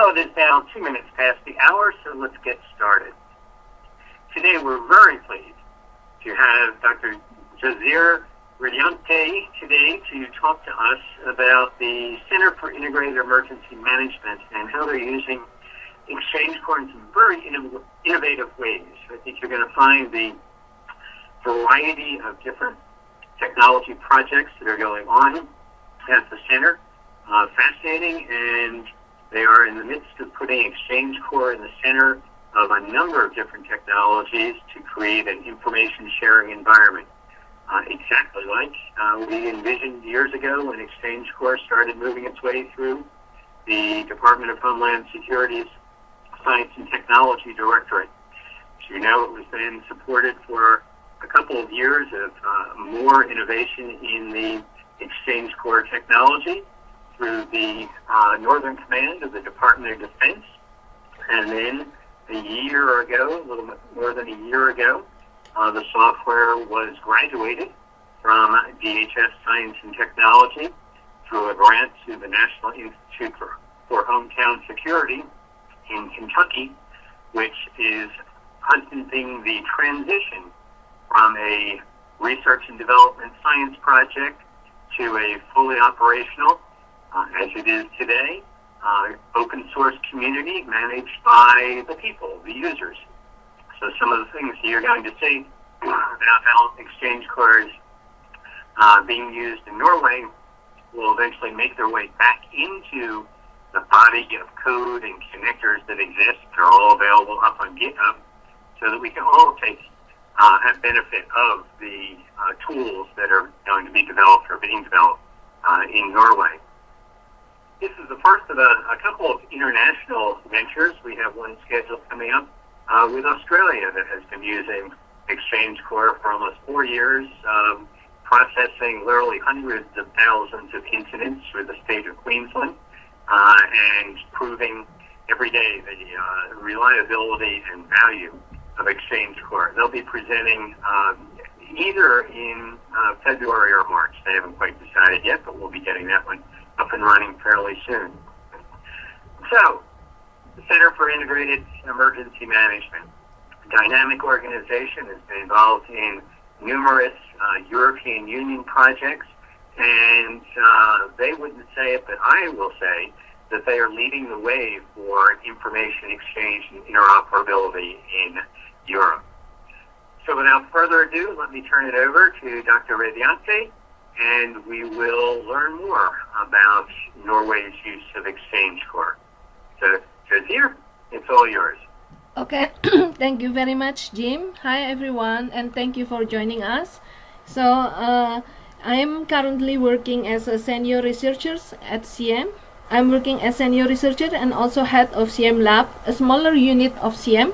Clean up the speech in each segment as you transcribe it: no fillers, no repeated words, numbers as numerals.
Well, it is now 2 minutes past the hour, so let's get started. Today we're very pleased to have Dr. Jazir Radiante today to talk to us about the Center for Integrated Emergency Management and how they're using XchangeCore in some very innovative ways. I think you're going to find the variety of different technology projects that are going on at the center fascinating, and they are in the midst of putting XchangeCore in the center of a number of different technologies to create an information sharing environment. Exactly like we envisioned years ago when XchangeCore started moving its way through the Department of Homeland Security's Science and Technology Directorate. As you know, it was then supported for a couple of years of more innovation in the XchangeCore technology through the Northern Command of the Department of Defense. And then a year ago, a little bit more than a year ago, the software was graduated from DHS Science and Technology through a grant to the National Institute for Hometown Security in Kentucky, which is hunting the transition from a research and development science project to a fully operational, as it is today, open source community managed by the people, the users. So some of the things you're going to see about how XchangeCore is being used in Norway will eventually make their way back into the body of code and connectors that exist. They're all available up on GitHub so that we can all have benefit of the tools that are going to be developed or being developed in Norway. This is the first of a couple of international ventures. We have one scheduled coming up with Australia that has been using XchangeCore for almost 4 years, processing literally hundreds of thousands of incidents through the state of Queensland, and proving every day the reliability and value of XchangeCore. They'll be presenting either in February or March. They haven't quite decided yet, but we'll be getting that one up and running fairly soon. So, the Center for Integrated Emergency Management, a dynamic organization, has been involved in numerous European Union projects, and they wouldn't say it, but I will say that they are leading the way for information exchange and interoperability in Europe. So without further ado, let me turn it over to Dr. Radiante, and we will learn more about Norway's use of XchangeCore. So, Jazir, it's all yours. Okay, thank you very much, Jim. Hi, everyone, and thank you for joining us. So, I am currently working as a senior researcher at CM. I'm working as senior researcher and also head of CM Lab, a smaller unit of CM,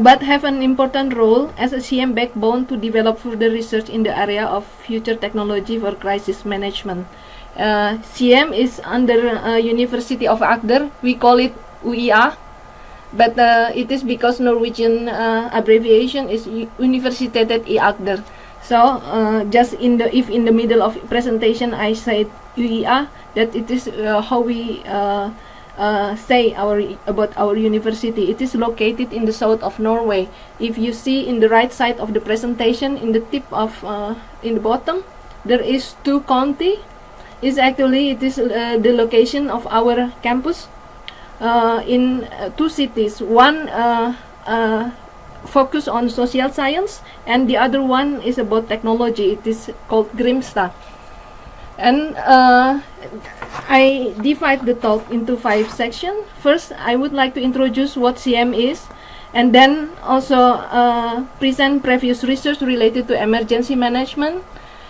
but have an important role as a CM backbone to develop further research in the area of future technology for crisis management. CM is under University of Agder. We call it UiA, but it is because Norwegian abbreviation is Universitetet i Agder. So just in the middle of presentation I said UiA, that it is how we say about our university. It is located in the south of Norway. If you see in the right side of the presentation, in the tip of in the bottom, there is 2 county. It is the location of our campus in 2 cities. One focus on social science, and the other one is about technology. It is called Grimstad. And I divide the talk into 5 sections. First, I would like to introduce what CM is, and then also present previous research related to emergency management,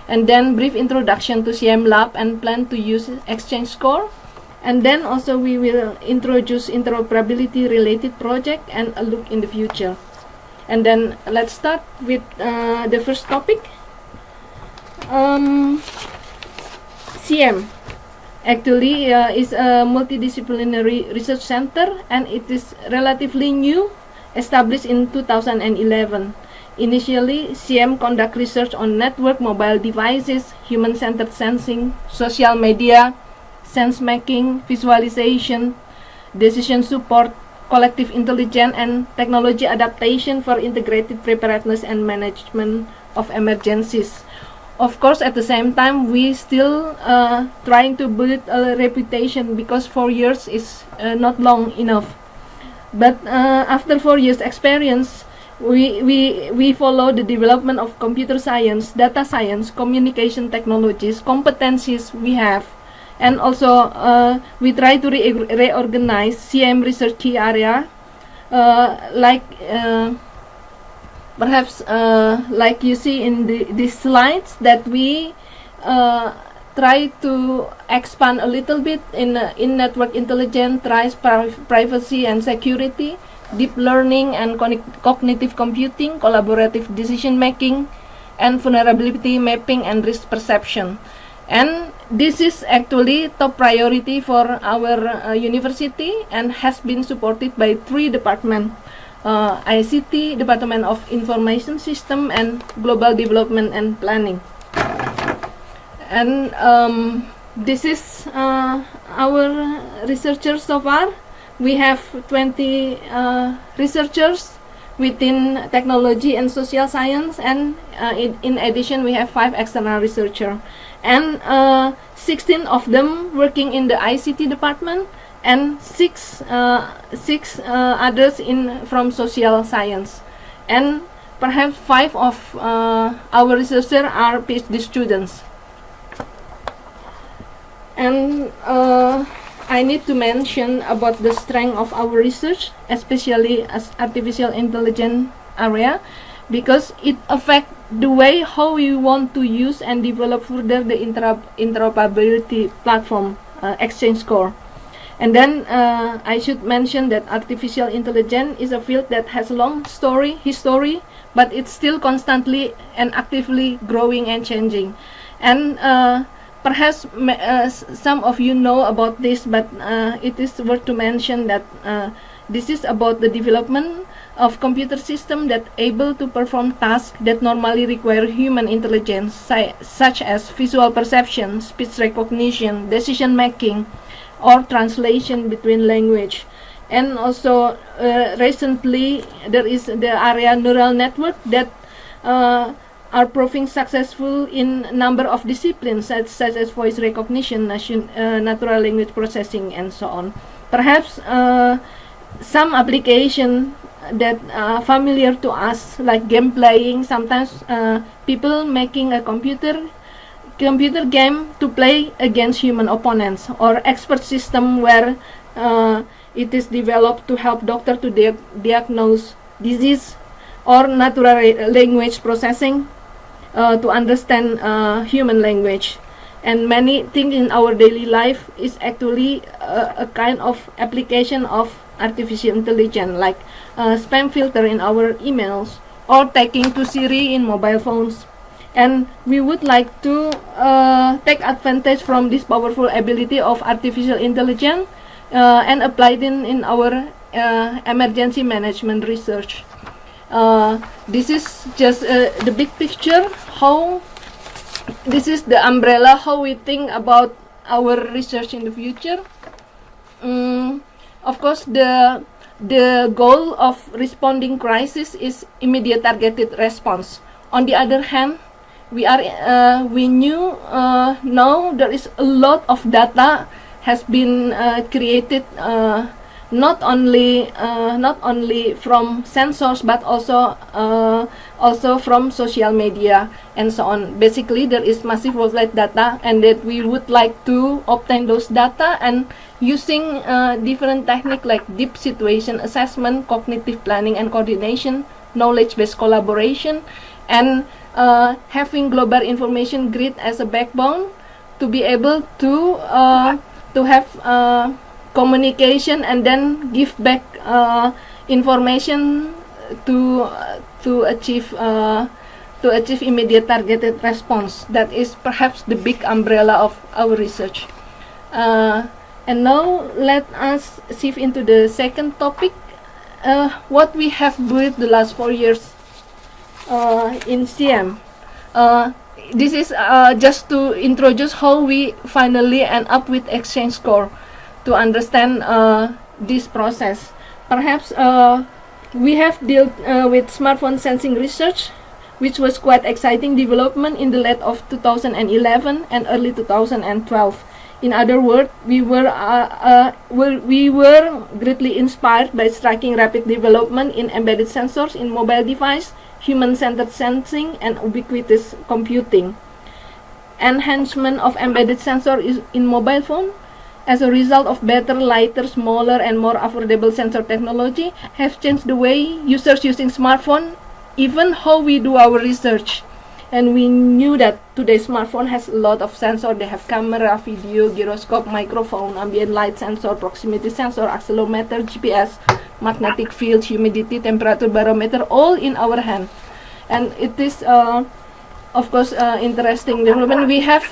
and then brief introduction to CM Lab and plan to use XchangeCore. And then also we will introduce interoperability related project and a look in the future. And then let's start with the first topic. CM actually is a multidisciplinary research center, and it is relatively new, established in 2011. Initially, CM conduct research on network mobile devices, human-centered sensing, social media, sense making, visualization, decision support, collective intelligence, and technology adaptation for integrated preparedness and management of emergencies. Of course, at the same time, we still trying to build a reputation, because 4 years is not long enough. But after 4 years experience, we follow the development of computer science, data science, communication technologies, competencies we have, and also we try to reorganize CM research key area, like perhaps like you see in these slides, that we try to expand a little bit in network intelligence, privacy and security, deep learning and cognitive computing, collaborative decision making, and vulnerability mapping and risk perception. And this is actually top priority for our university, and has been supported by 3 departments: ICT, Department of Information System, and Global Development and Planning. And this is our researchers so far. We have 20 researchers within technology and social science, and in addition we have 5 external researchers, and 16 of them working in the ICT department, and 6 others from social science, and perhaps 5 of our researchers are PhD students. And I need to mention about the strength of our research, especially as artificial intelligence area, because it affects the way how we want to use and develop further the interoperability platform, XchangeCore. And then I should mention that artificial intelligence is a field that has a long history, but it's still constantly and actively growing and changing. And perhaps some of you know about this, but it is worth to mention that this is about the development of computer system that able to perform tasks that normally require human intelligence, such as visual perception, speech recognition, decision making, or translation between language. And also recently there is the area neural network that are proving successful in a number of disciplines, such as voice recognition, natural language processing, and so on. Perhaps some application that are familiar to us, like game playing. Sometimes people making a computer game to play against human opponents, or expert system where it is developed to help doctor to diagnose disease, or natural language processing to understand human language. And many things in our daily life is actually a kind of application of artificial intelligence, like spam filter in our emails, or tagging to Siri in mobile phones. And we would like to take advantage from this powerful ability of artificial intelligence and apply it in our emergency management research. This is just the big picture, how this is the umbrella, how we think about our research in the future. Of course, the goal of responding crisis is immediate targeted response. On the other hand, we know there is a lot of data has been created, not only from sensors, but also from social media and so on. Basically, there is massive worldwide data, and that we would like to obtain those data, and using different techniques like deep situation assessment, cognitive planning and coordination, knowledge-based collaboration, and having global information grid as a backbone to be able to have communication and then give back information to achieve immediate targeted response. That is perhaps the big umbrella of our research. And now let us shift into the second topic, what we have built the last 4 years in CM. This is just to introduce how we finally end up with XchangeCore, to understand this process. Perhaps we have dealt with smartphone sensing research, which was quite exciting development in the late of 2011 and early 2012. In other words, we were greatly inspired by striking rapid development in embedded sensors in mobile device, human-centered sensing, and ubiquitous computing. Enhancement of embedded sensor is in mobile phone as a result of better, lighter, smaller, and more affordable sensor technology have changed the way users using smartphone, even how we do our research. And we knew that today's smartphone has a lot of sensor. They have camera, video, gyroscope, microphone, ambient light sensor, proximity sensor, accelerometer, GPS, magnetic field, humidity, temperature barometer, all in our hand. And it is, of course, interesting development. We have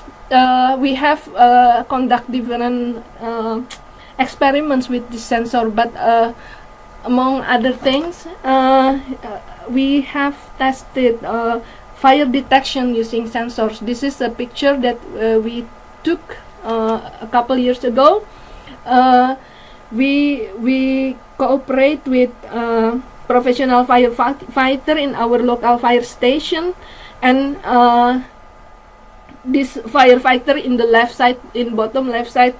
conduct different experiments with this sensor, but among other things, we have tested fire detection using sensors. This is a picture that we took a couple years ago. We cooperate with professional firefighter in our local fire station, and this firefighter in the left side, in bottom left side,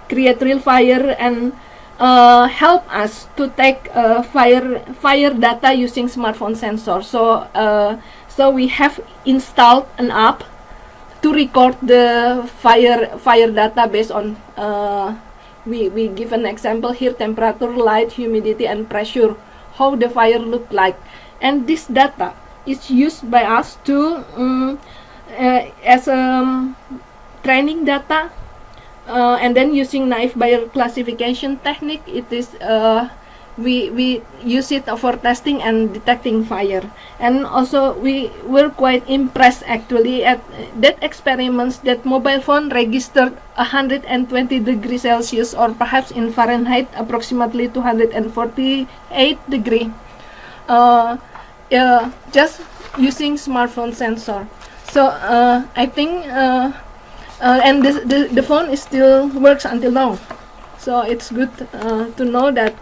create real fire and help us to take fire data using smartphone sensor. So we have installed an app to record the fire data based on we give an example here: temperature, light, humidity, and pressure, how the fire look like. And this data is used by us to as training data, and then using naive Bayes classification technique, it is we use it for testing and detecting fire. And also we were quite impressed actually at that experiments that mobile phone registered 120 degrees Celsius, or perhaps in Fahrenheit approximately 248 degree, just using smartphone sensor. So I think and the phone is still works until now. So it's good to know that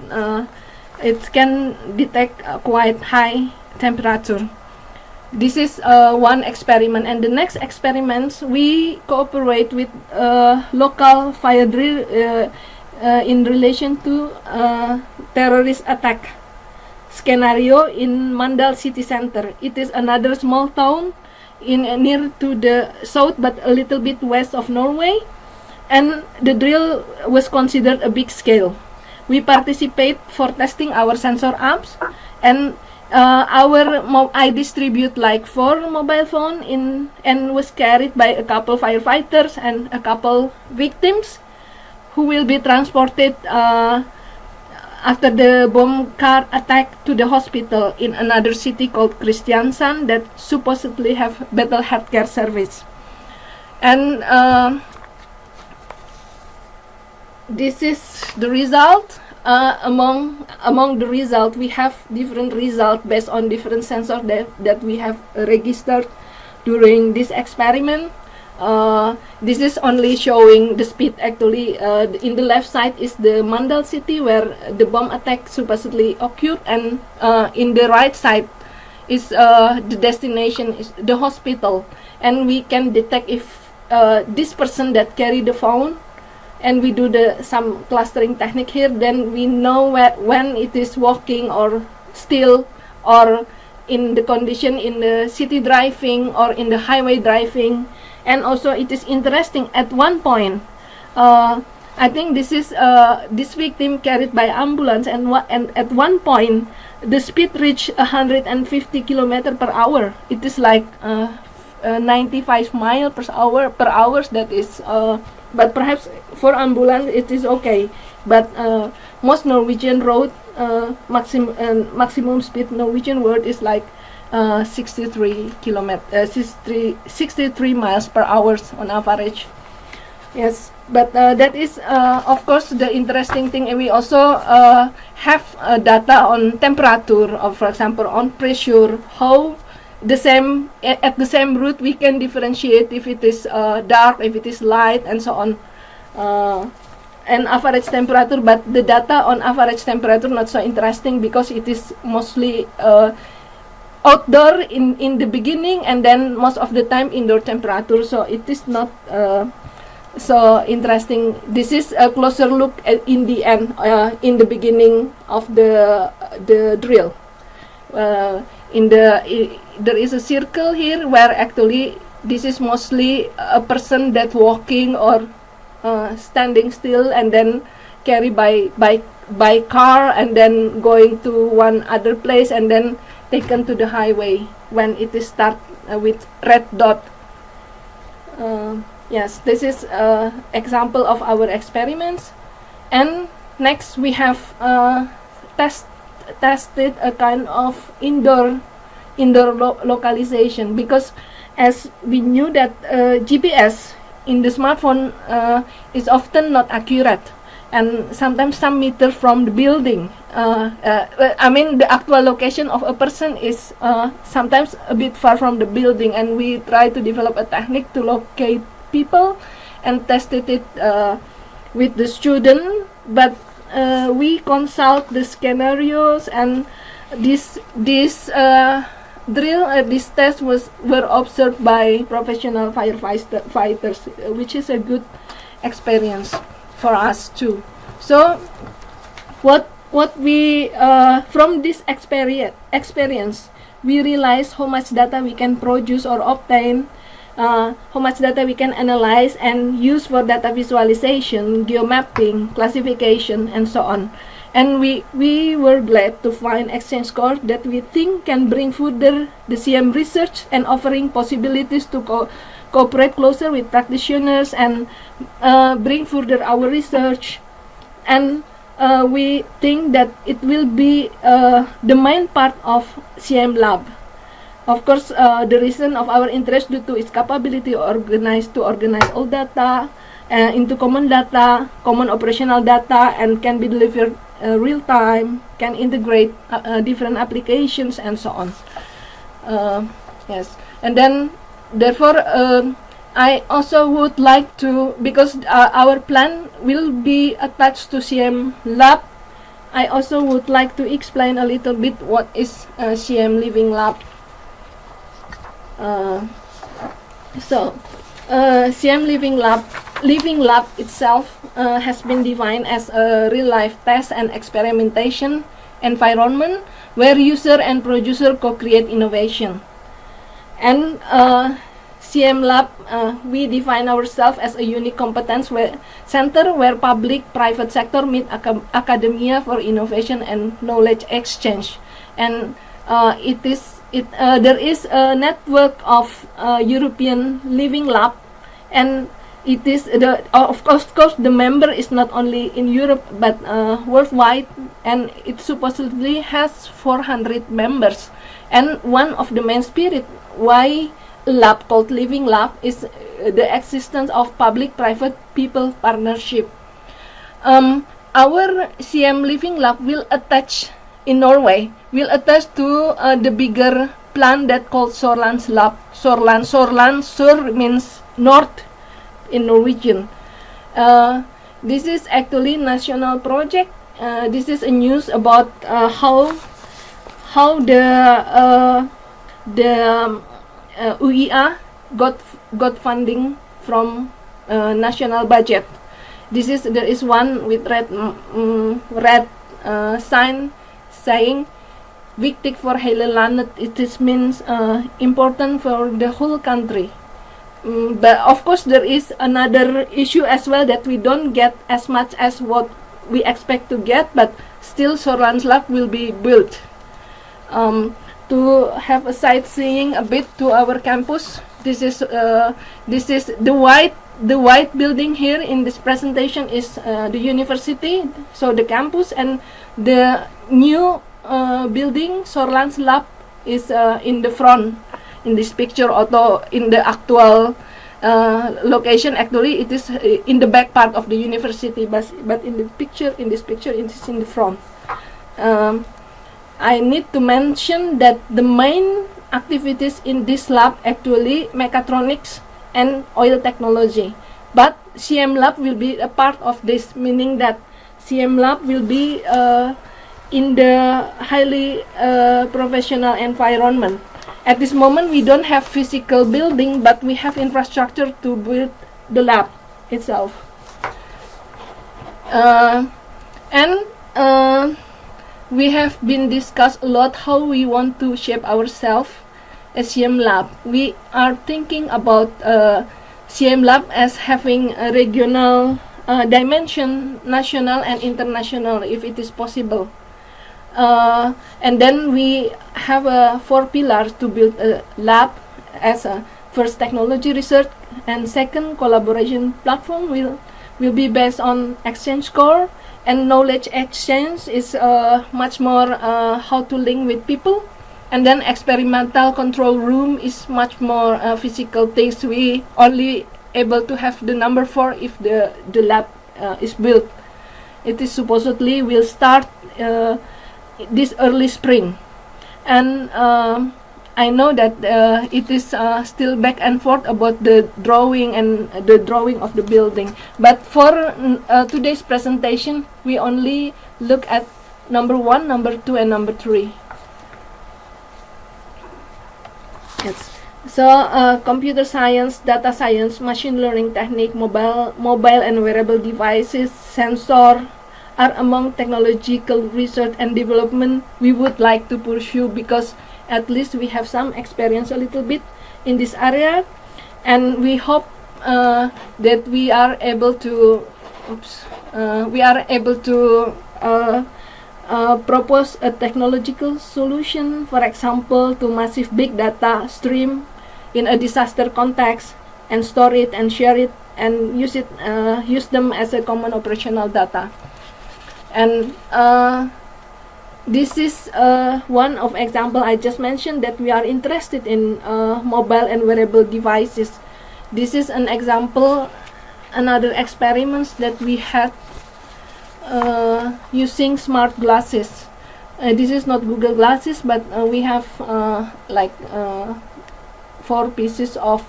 it can detect quite high temperature. This is one experiment, and the next experiments we cooperate with local fire drill in relation to terrorist attack scenario in Mandal city center. It is another small town in near to the south, but a little bit west of Norway, and the drill was considered a big scale. We participate for testing our sensor apps, and I distribute like 4 mobile phone and was carried by a couple firefighters and a couple victims who will be transported after the bomb car attack to the hospital in another city called Kristiansand that supposedly have better healthcare service. And this is the result. Among the result, we have different result based on different sensors that we have registered during this experiment. This is only showing the speed actually. In the left side is the Mandal city where the bomb attack supposedly occurred, and in the right side is the destination, is the hospital, and we can detect if this person that carry the phone, and we do some clustering technique here, then we know when it is walking or still, or in the condition in the city driving or in the highway driving. And also it is interesting, at one point, I think this is this victim carried by ambulance, and at one point the speed reached 150 km per hour. It is like 95 miles per hour. That is, but perhaps for ambulance it is okay. But most Norwegian road maximum speed Norwegian road is like 63 miles per hour on average. Yes, but that is of course the interesting thing. And we also have data on temperature, or for example on pressure, how at the same route we can differentiate if it is dark, if it is light, and so on. and average temperature, but the data on average temperature not so interesting because it is mostly outdoor in the beginning, and then most of the time indoor temperature, so it is not so interesting. This is a closer look at in the end, in the beginning of the drill. There is a circle here where actually this is mostly a person that walking or standing still, and then carry by car, and then going to one other place, and then taken to the highway when it is start with red dot. Yes, this is example of our experiments. And next we have tested a kind of indoor localization, because as we knew that GPS in the smartphone is often not accurate, and sometimes some meter from the building, I mean the actual location of a person is sometimes a bit far from the building, and we try to develop a technique to locate people and tested it with the student, but we consult the scenarios, and this test were observed by professional firefighters, which is a good experience for us too. So what we from this experience we realize how much data we can produce or obtain, how much data we can analyze and use for data visualization, geomapping, classification, and so on. And we were glad to find XchangeCore that we think can bring further the CM research and offering possibilities to cooperate closer with practitioners and bring further our research. And we think that it will be the main part of CM lab. Of course, the reason of our interest due to its capability to organize all data into common data, common operational data, and can be delivered real time, can integrate different applications, and so on. Yes, and then therefore I also would like to, because our plan will be attached to CM lab, I also would like to explain a little bit what is CM Living Lab. CM Living Lab itself has been defined as a real-life test and experimentation environment where user and producer co-create innovation. And CM Lab, we define ourselves as a unique competence center where public-private sector meet academia for innovation and knowledge exchange. And there is a network of European Living Lab, and it is of course the member is not only in Europe but worldwide, and it supposedly has 400 members. And one of the main spirit why a lab called Living Lab is the existence of public-private people partnership. Our CM Living Lab will attach in Norway, will attach to the bigger plan that called Sorlands Lab. Sur means north in Norwegian. This is actually national project. This is a news about how the UEA got funding from national budget. There is one with red sign saying viktig for hele landet. It means important for the whole country. But of course there is another issue as well, that we don't get as much as what we expect to get, but still Sorlands Lab will be built. To have a sightseeing a bit to our campus. This is the white building here in this presentation is the university, so the campus, and the new building Sorlands Lab is in the front in this picture, although in the actual location actually it is in the back part of the university, but in this picture it is in the front. I need to mention that the main activities in this lab actually mechatronics and oil technology. but CM Lab will be a part of this, meaning that CM Lab will be in the highly professional environment. At this moment, we don't have physical building, but we have infrastructure to build the lab itself. We have been discussed a lot how we want to shape ourselves as CM Lab. We are thinking about CM Lab as having a regional dimension, national and international, if it is possible. And then we have 4 pillars to build a lab as a first technology research, and second collaboration platform will be based on XchangeCore, and knowledge exchange is much more how to link with people. And then experimental control room is much more physical things. We only able to have the number 4 if the lab is built. It is supposedly will start this early spring, and I know that it is still back and forth about the drawing of the building. But for today's presentation, we only look at number 1, number 2, and number 3. Yes. So computer science, data science, machine learning technique, mobile and wearable devices, sensor are among technological research and development we would like to pursue, because at least we have some experience a little bit in this area, and we hope that we are able to propose a technological solution, for example, to massive big data stream in a disaster context, and store it and share it and use them as a common operational data. And this is one of example I just mentioned, that we are interested in mobile and wearable devices. This is an example, another experiments that we had using smart glasses. This is not Google glasses, but we have 4 pieces of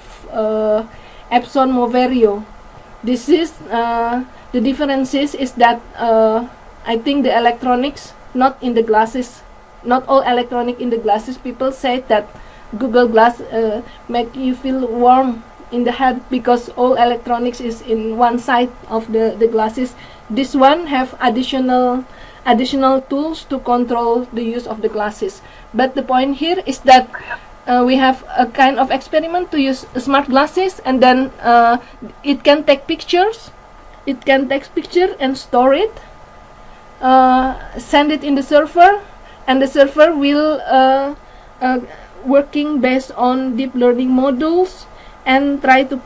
Epson Moverio. This is the differences is that I think the electronics not in the glasses, not all electronic in the glasses. People say that Google Glass make you feel warm in the head because all electronics is in one side of the glasses. This one have additional tools to control the use of the glasses. But the point here is that we have a kind of experiment to use smart glasses, and then it can take pictures. It can take picture and store it, send it in the server, and the server will working based on deep learning modules and try to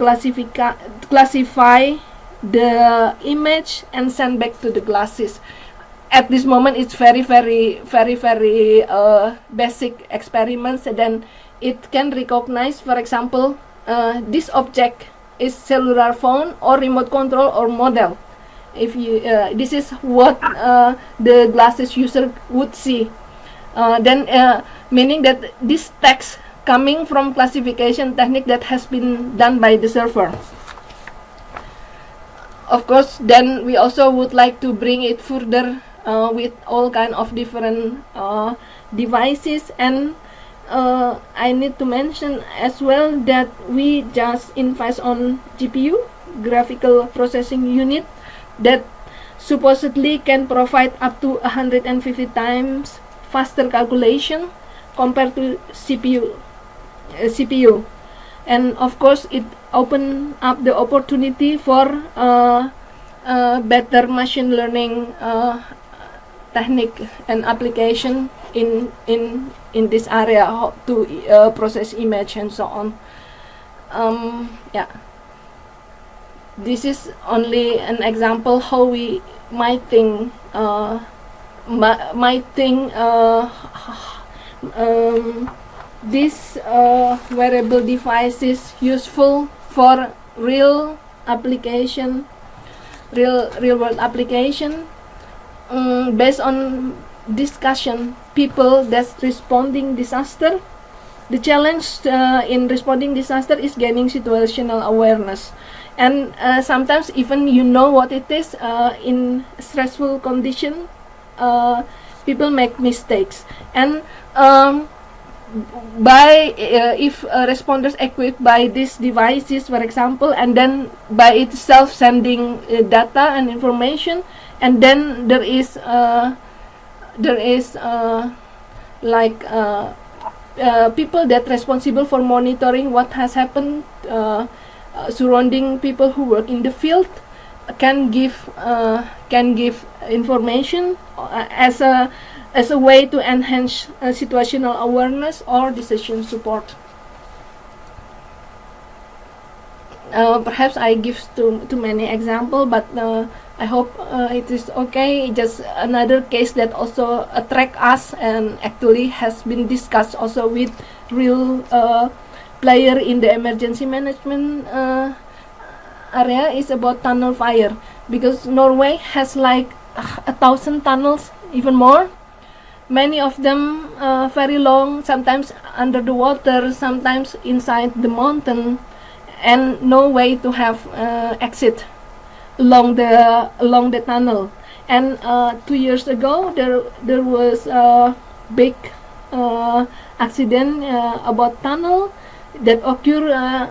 classify the image and send back to the glasses. At this moment, it's very basic experiments, and then it can recognize, for example, this object is cellular phone or remote control or model. If you this is what the glasses user would see, then meaning that this text coming from classification technique that has been done by the server. Of course, then we also would like to bring it further with all kind of different devices, and I need to mention as well that we just invest on GPU, graphical processing unit, that supposedly can provide up to 150 times faster calculation compared to CPU. And of course, it open up the opportunity for better machine learning technique and application in this area, how to process image and so on. Yeah, this is only an example how we might think this wearable device is useful for real application, real world application, based on discussion people that's responding disaster. The challenge in responding disaster is gaining situational awareness, and sometimes even you know what it is. In stressful condition, people make mistakes, and by if responders equipped by these devices, for example, and then by itself sending data and information, and then there is like people that responsible for monitoring what has happened surrounding people who work in the field can give information as a way to enhance situational awareness or decision support. Perhaps I give too many examples, but I hope it is okay. Just another case that also attract us and actually has been discussed also with real player in the emergency management area is about tunnel fire, because Norway has like 1,000 tunnels, even more. Many of them very long, sometimes under the water, sometimes inside the mountain, and no way to have exit along the tunnel. And 2 years ago, there was a big accident about tunnel that occurred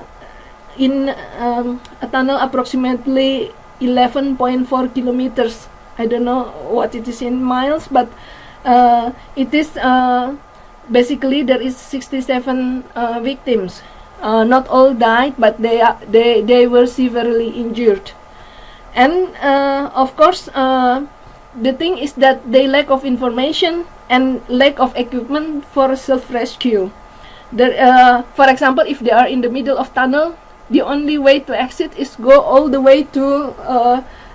in a tunnel approximately 11.4 kilometers. I don't know what it is in miles, but it is basically there is 67 victims. Not all died, but they were severely injured. And of course, the thing is that they lack of information and lack of equipment for self-rescue. For example, if they are in the middle of tunnel, the only way to exit is go all the way to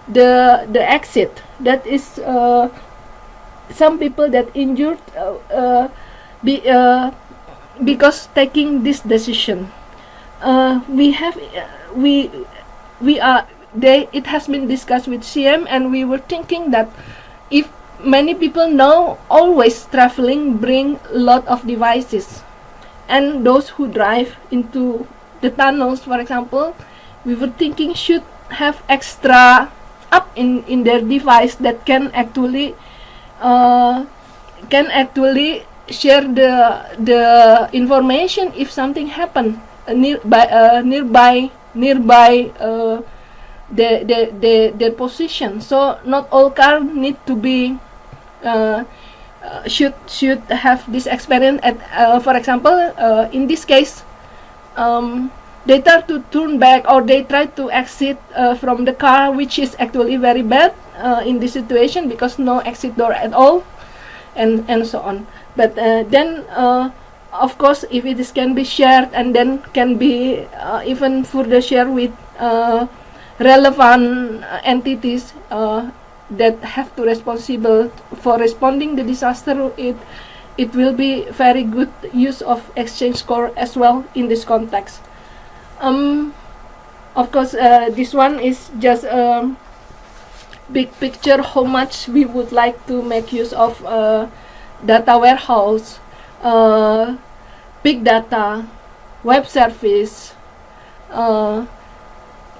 the exit. That is some people that injured because taking this decision. It has been discussed with CM, and we were thinking that if many people know always traveling bring a lot of devices, and those who drive into the tunnels, for example, we were thinking should have extra app in their device that can actually share the information if something happen nearby their position. So not all cars need to be should have this experience. For example, in this case, they try to turn back or they try to exit from the car, which is actually very bad in this situation because no exit door at all, and so on. But then of course, if it can be shared and then can be even further shared with relevant entities that have to responsible for responding the disaster, it will be very good use of XchangeCore as well in this context. Of course, this one is just a big picture how much we would like to make use of data warehouse, big data, web service,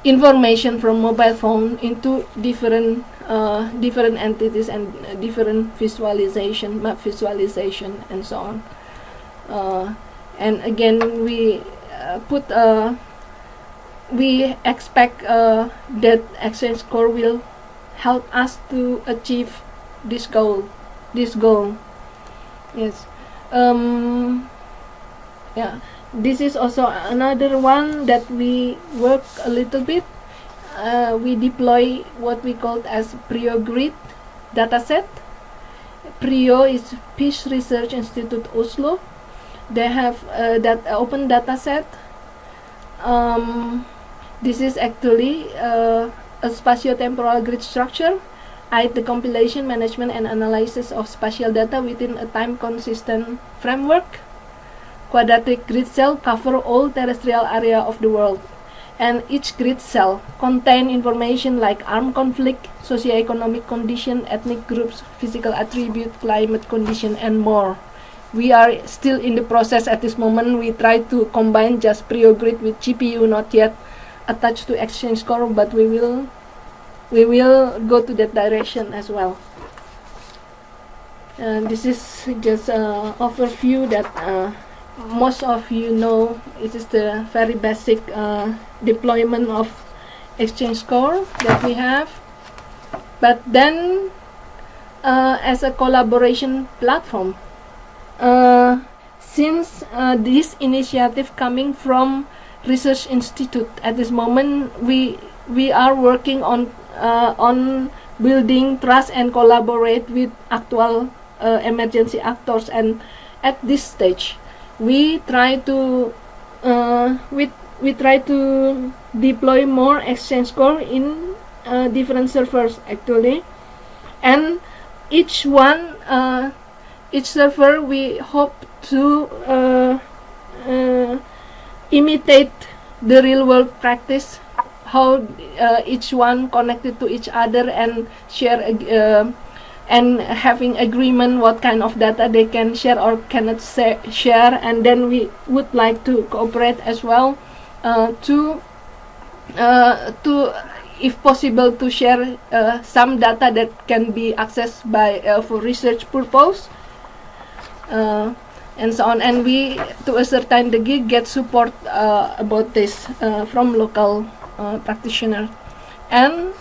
information from mobile phone into different entities and different visualization, map visualization, and so on. And again, we expect that XchangeCore will help us to achieve this goal. Yes. Yeah. This is also another one that we work a little bit. We deploy what we call as Preagreed Data Set. Prio is Peace Research Institute Oslo. They have that open data set. This is actually a spatio-temporal grid structure, the compilation, management, and analysis of spatial data within a time-consistent framework. Quadratic grid cell cover all terrestrial area of the world, and each grid cell contain information like armed conflict, socioeconomic condition, ethnic groups, physical attribute, climate condition, and more. We are still in the process at this moment. We try to combine just Preagreed with GPU, not yet attached to XchangeCore, but we will go to that direction as well. This is just an overview that most of you know. It is the very basic deployment of XchangeCore that we have. But then, as a collaboration platform, since this initiative coming from Research Institute, at this moment we are working on building trust and collaborate with actual emergency actors, and at this stage we try to deploy more XchangeCore in different servers actually, and each server we hope to imitate the real world practice, how each one connected to each other and share and having agreement what kind of data they can share or cannot share, and then we would like to cooperate as well to if possible to share some data that can be accessed by for research purpose, and so on. And we, to a certain degree, get support about this from local practitioner. And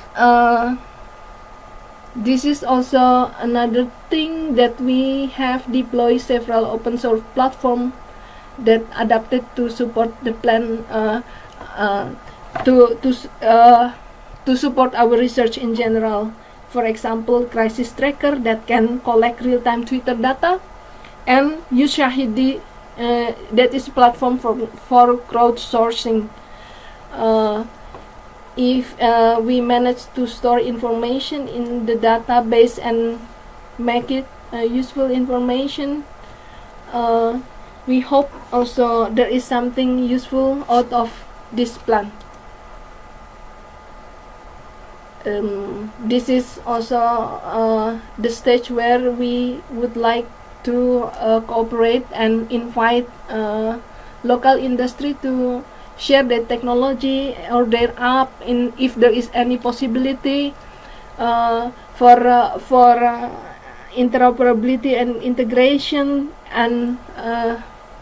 this is also another thing that we have deployed several open source platforms that adapted to support the plan to support our research in general. For example, Crisis Tracker that can collect real-time Twitter data, and Ushahidi that is a platform for crowdsourcing. If we manage to store information in the database and make it useful information, we hope also there is something useful out of this plan. This is also the stage where we would like to cooperate and invite local industry to share their technology or their app, in if there is any possibility for interoperability and integration, and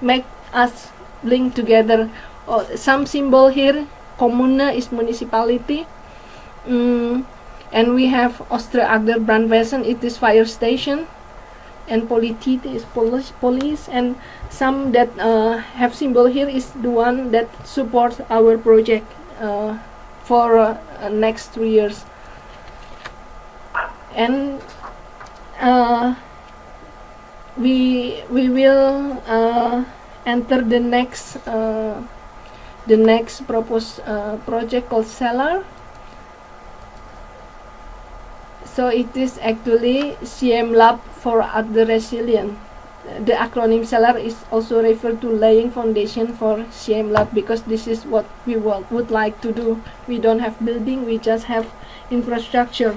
make us link together. Some symbol here, Kommune is municipality, and we have Oosteragder Brandwezen, it is fire station, and Politiet is police, and some that have symbol here is the one that supports our project for next 3 years. And we will enter the next proposed project called Cellar. So it is actually CM Lab for Other Resilient. The acronym Cellar is also referred to laying foundation for CM Lab, because this is what we would like to do. We don't have building, we just have infrastructure.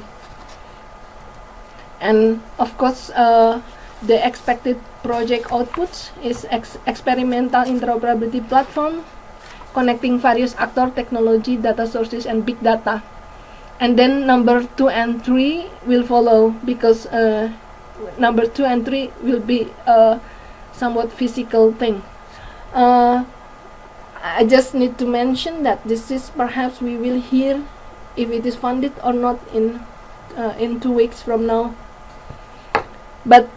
And of course, the expected project outputs is experimental interoperability platform connecting various actor, technology, data sources, and big data. And then number 2 and 3 will follow, because number 2 and 3 will be a somewhat physical thing. I just need to mention that this is perhaps we will hear if it is funded or not in 2 weeks from now. But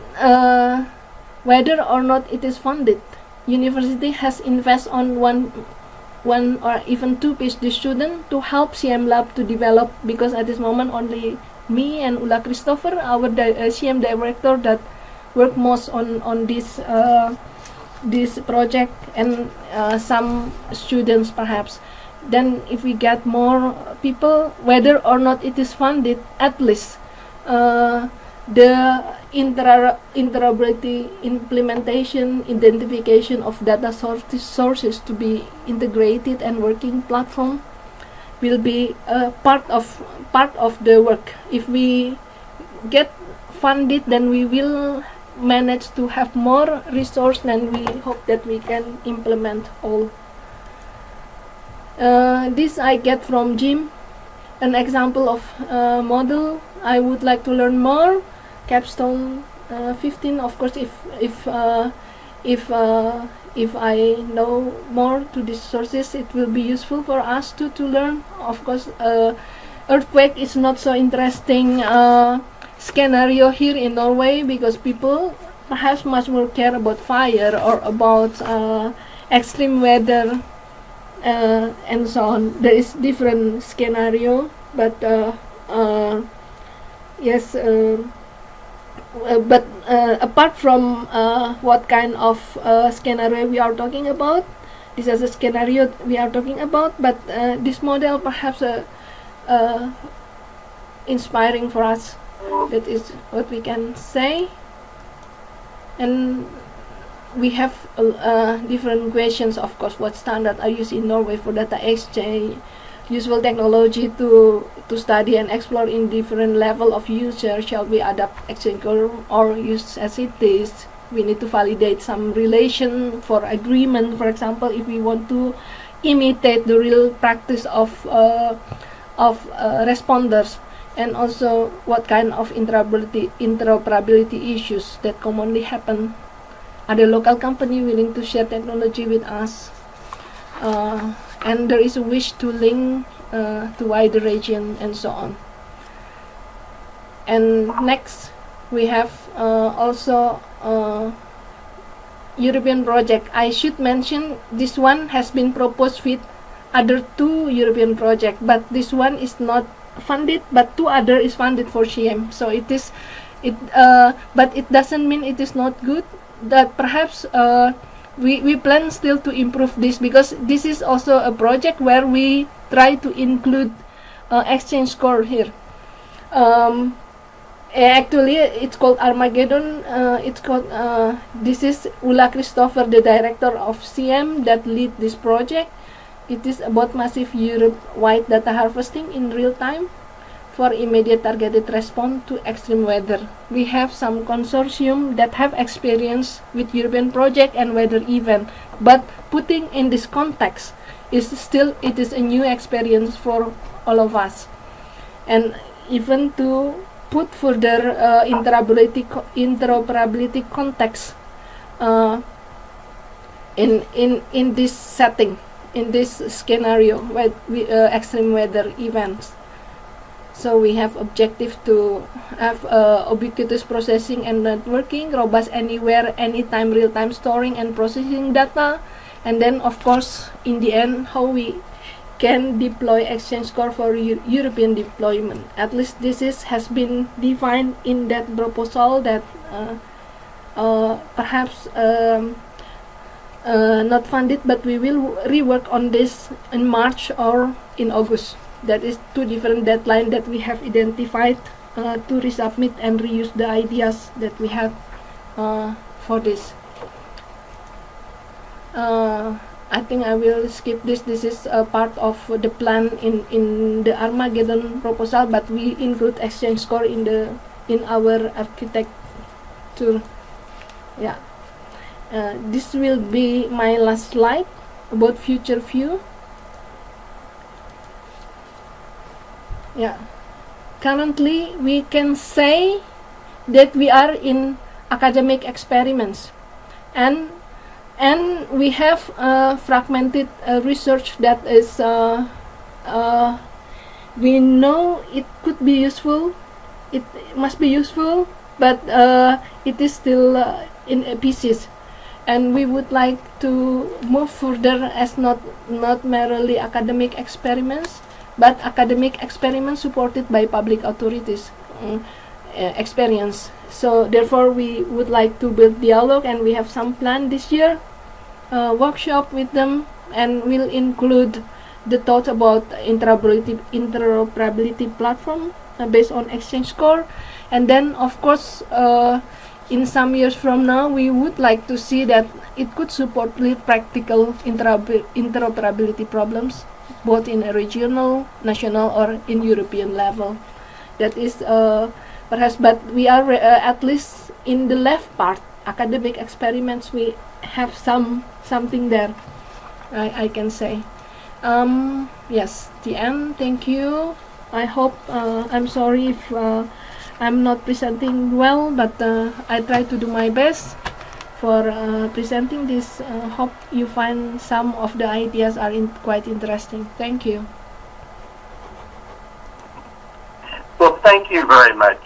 whether or not it is funded, university has invested on one or even 2 PhD students to help CM Lab to develop, because at this moment only me and Ulla Christopher, our CM director, that work most on this project, and some students perhaps. Then if we get more people, whether or not it is funded, at least the interoperability, implementation, identification of data sources to be integrated and working platform will be part of the work. If we get funded, then we will manage to have more resource, and we hope that we can implement all. This I get from Jim, an example of model. I would like to learn more. Capstone 15, of course, if I know more to these sources, it will be useful for us to learn. Of course, earthquake is not so interesting scenario here in Norway, because people perhaps much more care about fire or about extreme weather and so on. There is different scenario, but yes. But apart from what kind of scenario we are talking about, this is a scenario we are talking about, but this model perhaps inspiring for us. That is what we can say. And we have different questions, of course. What standard are used in Norway for data exchange? Useful technology to study and explore in different level of user. Shall we adapt XchangeCore or use as it is? We need to validate some relation for agreement, for example, if we want to imitate the real practice of responders. And also what kind of interoperability issues that commonly happen. Are the local company willing to share technology with us? And there is a wish to link to wider region and so on. And next we have also European project. I should mention this one has been proposed with other 2 European projects, but this one is not funded, but 2 other is funded for CM. So it is but it doesn't mean it is not good. That perhaps we plan still to improve this, because this is also a project where we try to include XchangeCore here. Actually, it's called Armageddon. This is Ulla Christopher, the director of CM, that lead this project. It is about massive Europe-wide data harvesting in real time for immediate targeted response to extreme weather. We have some consortium that have experience with European project and weather event, but putting in this context it is a new experience for all of us. And even to put further interoperability context in this setting, in this scenario with extreme weather events. So we have objective to have ubiquitous processing and networking, robust anywhere, anytime, real-time storing and processing data, and then of course in the end how we can deploy XchangeCore for European deployment. At least this has been defined in that proposal that perhaps not funded, but we will rework on this in March or in August. That is 2 different deadlines that we have identified to resubmit and reuse the ideas that we have for this. I think I will skip this. This is a part of the plan in the Armageddon proposal, but we include XchangeCore in our architecture. Yeah. This will be my last slide about future view. Yeah. Currently, we can say that we are in academic experiments, and we have fragmented research that is we know it could be useful, it must be useful, but it is still in pieces, and we would like to move further as not merely academic experiments, but academic experiments supported by public authorities experience. So therefore we would like to build dialogue, and we have some plan this year, workshop with them, and will include the thought about interoperability platform based on XchangeCore. And then of course in some years from now we would like to see that it could support real practical interoperability problems, both in a regional, national, or in European level. That is perhaps, but we are at least in the left part, academic experiments, we have something there, I can say. Yes, the end. Thank you. I hope, I'm sorry if I'm not presenting well, but I try to do my best for presenting this. Hope you find some of the ideas are quite interesting. Thank you. Well, thank you very much,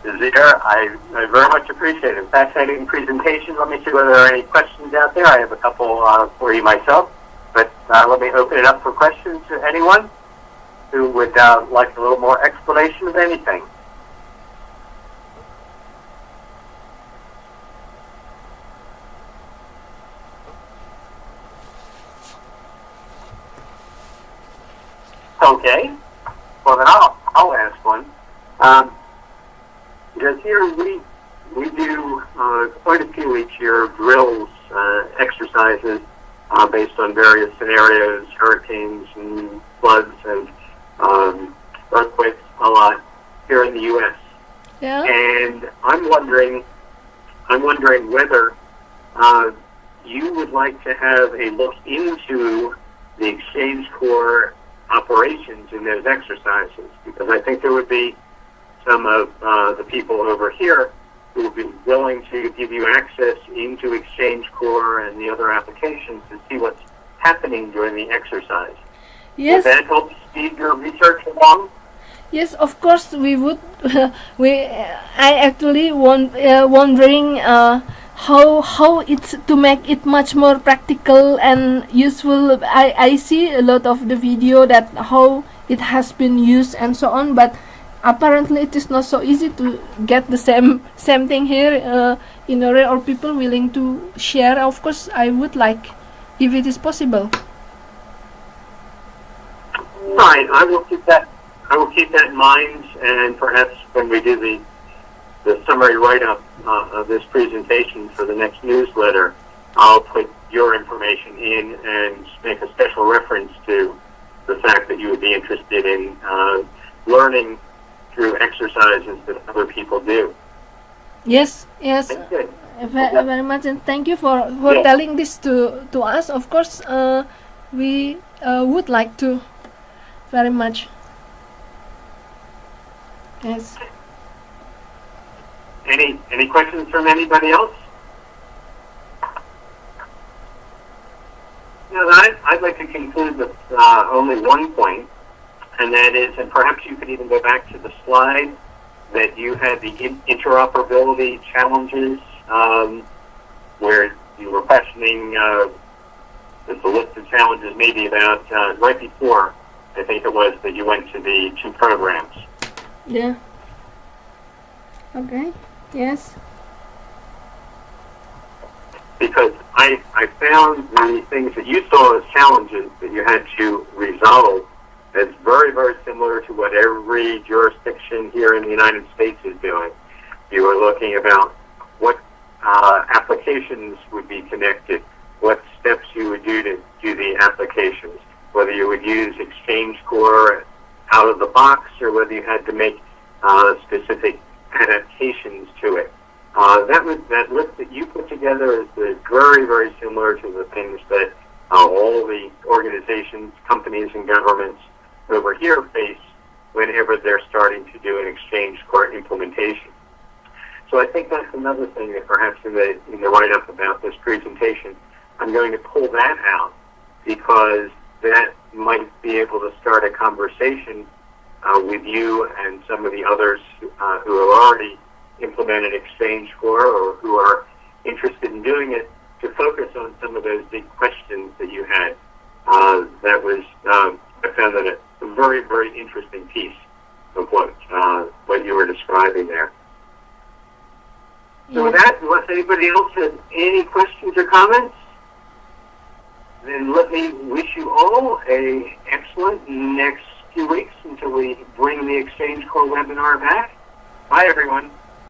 Zira. I very much appreciate it. Fascinating presentation. Let me see whether there are any questions out there. I have a couple for you myself, but let me open it up for questions to anyone who would like a little more explanation of anything. Okay. Well, then I'll ask one. Because here we do quite a few each year, drills, exercises based on various scenarios, hurricanes and floods and earthquakes a lot here in the U.S. Yeah. And I'm wondering whether you would like to have a look into the XchangeCore operations in those exercises, because I think there would be some of the people over here who would be willing to give you access into XchangeCore and the other applications to see what's happening during the exercise. Yes. Would that help speed your research along? Yes, of course we would. I actually wondering how it's to make it much more practical and useful. I see a lot of the video that how it has been used and so on, but apparently it is not so easy to get the same thing here in Norway, or people willing to share. Of course, I would like, if it is possible. Fine, I will keep that in mind, and perhaps when we do the summary write-up of this presentation for the next newsletter, I'll put your information in and make a special reference to the fact that you would be interested in learning through exercises that other people do. Yes, Good. very much, and thank you for telling this to us. Of course, we would like to very much. Yes. Any questions from anybody else? No, I'd like to conclude with only one point, and that is, and perhaps you could even go back to the slide that you had the interoperability challenges, where you were questioning the list of challenges, maybe about right before, I think it was, that you went to the two programs. Yeah. Okay. Yes. Because I found the things that you saw as challenges that you had to resolve as very, very similar to what every jurisdiction here in the United States is doing. You were looking about what applications would be connected, what steps you would do to do the applications, whether you would use XchangeCore out of the box or whether you had to make specific adaptations to it. That list that you put together is very, very similar to the things that all the organizations, companies, and governments over here face whenever they're starting to do an XchangeCore implementation. So I think that's another thing that perhaps in the write-up about this presentation, I'm going to pull that out, because that might be able to start a conversation with you and some of the others who have already implemented XchangeCore or who are interested in doing it, to focus on some of those big questions that you had. I found that a very, very interesting piece of what you were describing there. So with that, unless anybody else has any questions or comments, then let me wish you all an excellent next few weeks until we bring the XchangeCore webinar back. Bye, everyone.